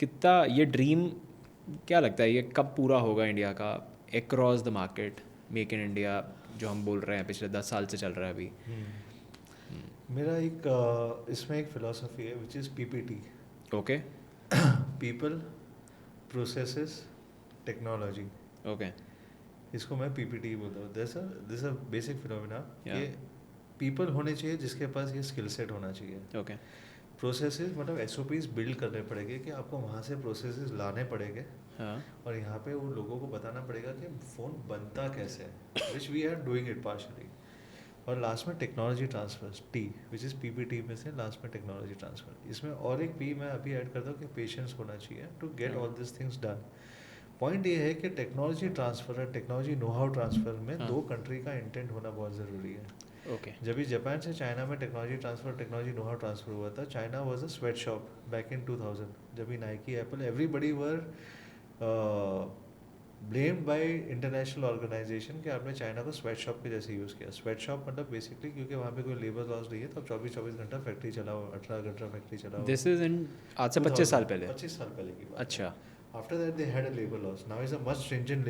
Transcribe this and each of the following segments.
कितना ये ड्रीम, क्या लगता है ये कब पूरा होगा इंडिया का, across the market, make in India जो हम बोल रहे हैं पिछले 10 साल से चल रहा है अभी? मेरा एक इसमें एक फिलॉसफी है विच is PPT, okay people processes technology. Okay इसको मैं पीपीटी बोलता हूँ। This a basic phenomena Yeah. कि पीपल होने चाहिए जिसके पास ये स्किल सेट होना चाहिए। ओके प्रोसेसेस मतलब एसओपीज बिल्ड करने पड़ेंगे कि आपको वहाँ से प्रोसेसेस लाने पड़ेंगे हाँ और यहाँ पे वो लोगों को बताना पड़ेगा कि फ़ोन बनता कैसे है, which we are doing it partially. और लास्ट में technology transfer, T which is PPT में से लास्ट में टेक्नोलॉजी ट्रांसफर। इसमें और एक पी मैं अभी ऐड करता हूँ कि पेशेंस होना चाहिए to get all this things done. Point ये है कि टेक्नोलॉजी ट्रांसफ़र और टेक्नोलॉजी नो हाउ ट्रांसफ़र में हाँ दो कंट्री का इंटेंट होना बहुत ज़रूरी है। ओके जब भी जापान से चाइना में technology transfer technology know how transfer हुआ था, China was a sweat shop back in 2000। जब भी Nike Apple everybody were blamed by international organisation कि आपने चाइना को स्वेट शॉप के जैसे यूज़ किया। स्वेट शॉप मतलब बेसिकली क्योंकि वहाँ पे कोई लेबर लॉस नहीं है, तो 24-24 घंटा फैक्ट्री चलाओ, 18 घंटा फैक्ट्री चलाओ। दिस इज इन आज से 25 साल पहले? 25 साल पहले की बात है। अच्छा After that, they had a labor laws. Now is a much stringent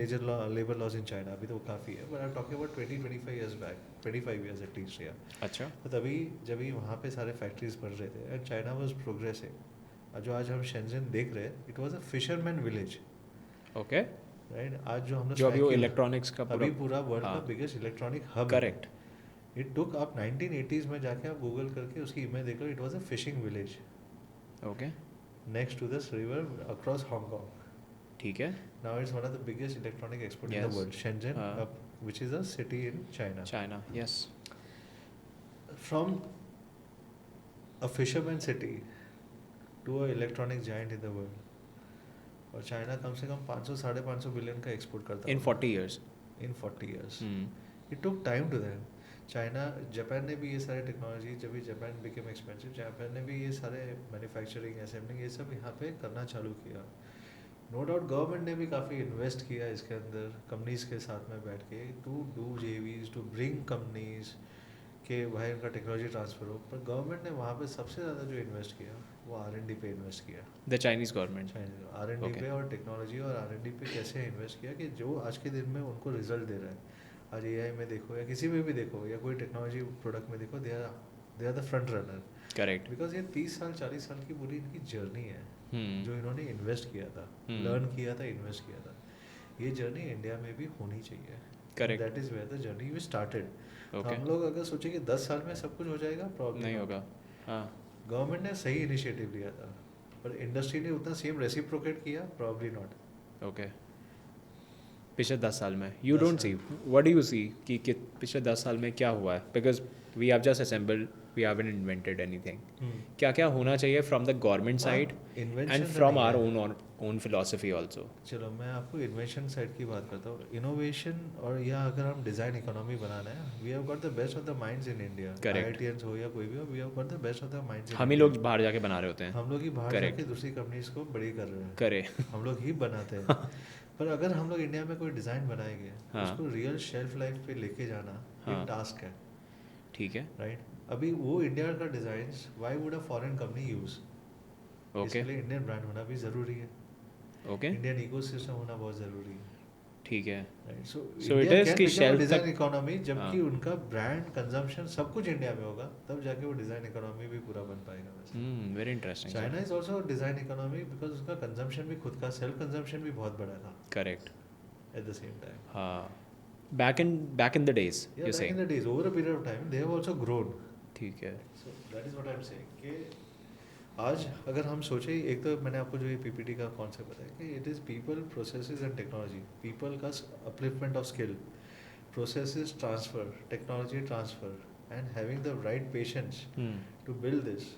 labor laws in China. अभी तो वो काफ़ी है, but I'm talking about 20-25 years back, 25 years at least, yeah. अच्छा तो तभी जब भी वहाँ पे सारे फैक्ट्रीज बन रहे थे एंड चाइना वाज प्रोग्रेसिंग, और जो आज हम शेंजन देख रहे हैं, it was a fisherman village, okay right. आज जो हम लोग जो अभी वो साइकिल, इलेक्ट्रॉनिक्स का अभी पूरा वर्ल्ड का हाँ बिगेस्ट इलेक्ट्रॉनिक हब है। करेक्ट इट टुक आप 1980s में जाके आप गूगल करके उसकी इमेज देखो, it was a fishing village okay next to this river across Hong Kong. ठीक है Now it's one of the biggest electronic export in the yes world, Shenzhen, हाँ which is a city in China. China yes From a fisherman city to a electronic giant in the world. और China कम से कम 500-550 billion का export करता इन 40 years in 40 years. It took time to them. China, Japan ने भी ये सारे technology, जब भी जापान बिकेम एक्सपेंसिव, जापान ने भी ये सारे मैन्युफैक्चरिंग असेंबलिंग ये सब यहाँ पे करना चालू किया। नो डाउट गवर्नमेंट ने भी काफ़ी इन्वेस्ट किया इसके अंदर कंपनीज़ के साथ में बैठ के, to do JVs to bring companies के भाई उनका टेक्नोलॉजी ट्रांसफ़र हो। पर गवर्नमेंट ने वहाँ पे सबसे ज़्यादा जो इन्वेस्ट किया वो R&D पे इन्वेस्ट किया। The Chinese government R&D Okay. पे और टेक्नोलॉजी और R&D पे कैसे इन्वेस्ट किया कि जो आज के दिन में उनको रिजल्ट दे रहा है। आज AI में देखो या किसी में भी देखो या कोई टेक्नोलॉजी प्रोडक्ट में देखो, they are the front runner. Correct because ये 30 साल 40 साल की पूरी इनकी जर्नी है जो इन्होंने इन्वेस्ट किया था, लर्न किया था, इन्वेस्ट किया था। ये जर्नी इंडिया में भी होनी चाहिए। Correct that is where the journey we started. तो ओके हम लोग अगर सोचे कि 10 साल में सब कुछ हो जाएगा, प्रॉब्लम नहीं होगा हाँ गवर्नमेंट ने सही इनिशिएटिव लिया था, पर इंडस्ट्री ने उतना सेम रेसिप्रोकेट किया, प्रॉब्ली नॉट। ओके पिछले 10 साल में यू 10 डोंट सी, साल। व्हाट डू यू सी कि पिछले 10 साल में क्या हुआ है? Because we have just assembled, we haven't invented anything. क्या क्या होना चाहिए from the government side and from our own philosophy also? चलो मैं आपको इन्वेंशन साइड की बात करता हूँ। इनोवेशन और या अगर हम डिज़ाइन इकोनॉमी बनाना है, we have got the best of the minds in India. Correct. IITians हो या कोई भी हो, we have got the best of the minds in हम ही लोग बाहर जाके बना रहे होते हैं। हम लोग ही बाहर Correct. जाके दूसरी कंपनीज को बड़ी कर रहे हैं, करे हम लोग ही बनाते हैं। पर अगर हम लोग इंडिया में कोई डिज़ाइन बनाएंगे, हाँ। उसको रियल शेल्फ लाइफ पे लेके जाना हाँ। एक टास्क है, ठीक है राइट। अभी वो इंडिया का design why would a foreign company use? Okay इसके लिए इंडियन ब्रांड होना भी ज़रूरी है, ओके इंडियन इकोसिस्टम होना बहुत ज़रूरी है, ठीक है right. So So it is कि shelf डिज़ाइन तक- इकोनॉमी, जबकि हाँ। उनका ब्रांड कंजम्पशन सब कुछ इंडिया में होगा, तब जाके वो डिज़ाइन इकोनॉमी भी पूरा बन पाएगा। वैसे very interesting China is also design economy because उसका कंजम्पशन भी खुद का सेल्फ कंजम्पशन भी बहुत बड़ा था correct at the same time. हाँ back in the days Yeah, you back से in the days, over a period of time, they have also grown. ठीक है So that is what I'm saying कि आज अगर हम सोचें, एक तो मैंने आपको जो ये PPT का कॉन्सेप्ट बताया कि it is people processes and technology. People का upliftment of skill, processes transfer, technology transfer and having the right patience to build this.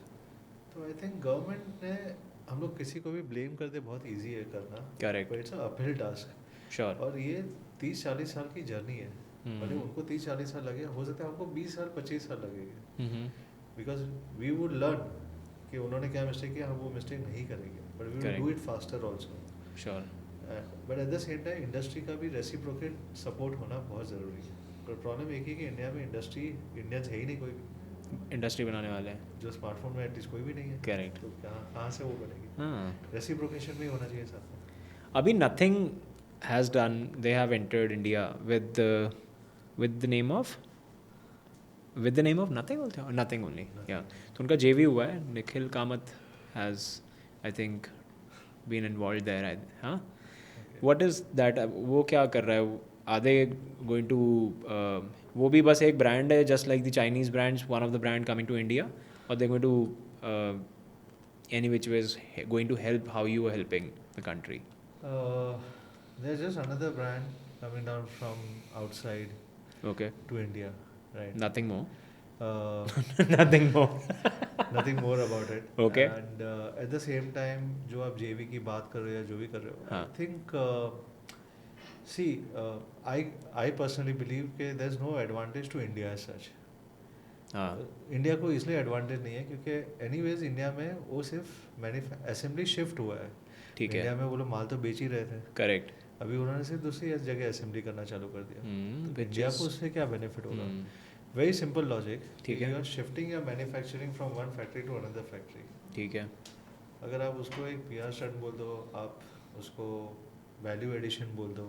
तो आई थिंक गवर्नमेंट ने, हम लोग किसी को भी ब्लेम करते बहुत ईजी है करना, correct but it's a uphill task. Sure और ये 30-40 साल की जर्नी है। भले उनको 30-40 साल लगे, हो सकता है हमको 20 साल 25 साल लगेगा, बिकॉज वी वुड लर्न कि उन्होंने क्या मिस्टेक किया, हम वो मिस्टेक नहीं करेंगे, but we will do it faster also. Sure but at the same time industry का भी रेसिप्रोकेट सपोर्ट होना बहुत ज़रूरी है। पर प्रॉब्लम एक ही कि इंडिया में इंडस्ट्री, इंडियंस है ही नहीं कोई भी। इंडस्ट्री बनाने वाले हैं. जो स्मार्टफोन में एटलीस्ट कोई भी नहीं है. Correct. तो कहाँ से वो बनेगी. हाँ. रेसिप्रोकेशन भी होना चाहिए साथ में. अभी nothing has done. They have entered India with the name of nothing बोलते हैं, nothing only. Yeah. तो उनका JV हुआ है. Nikhil Kamat has I think been involved there. हाँ. What is that? वो क्या कर रहा है? Are they going to वो भी बस एक brand है just like the Chinese brands, one of the brand coming to India, or they're going to any which ways going to help how you are helping the country? There's just another brand coming down from outside Okay. to India, right? Nothing more. Nothing more about it. Okay. And at the same time, जो आप JV की बात कर रहे हो या जो भी कर रहे हो, हाँ. I think I personally believe कि there's no advantage to India as such. हाँ. इंडिया को इसलिए एडवांटेज नहीं है क्योंकि एनीवेज इंडिया में वो सिर्फ असेंबली शिफ्ट हुआ है. ठीक है. इंडिया में वो लोग माल तो बेच ही रहे थे. करेक्ट. अभी उन्होंने सिर्फ दूसरी जगह असेंबली करना चालू कर दिया. तो इंडिया को उससे क्या बेनिफिट होगा? Very simple logic. ठीक है. यू आर शिफ्टिंग या manufacturing from one factory to another factory. ठीक है. अगर आप उसको एक PR स्टंट बोल दो, आप उसको वैल्यू एडिशन बोल दो,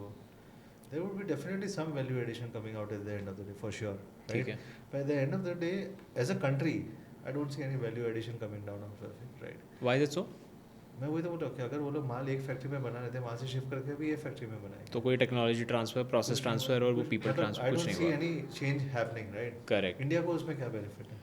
there would be definitely some value addition coming out at the end of the day for sure, right? By the end of the day, as a country, I don't see any value addition coming down of it, right? Why is it so? मैं वही तो बोल रहा हूँ कि अगर वो लोग माल एक फैक्ट्री में बना रहे थे, वहाँ से शिफ्ट करके भी ये फैक्ट्री में बनाएंगे. तो कोई टेक्नोलॉजी ट्रांसफर, प्रोसेस ट्रांसफर और वो पीपल ट्रांसफर कुछ नहीं हुआ. I don't see any change happening, right? Correct. India को उसमें क्या बेनिफिट है?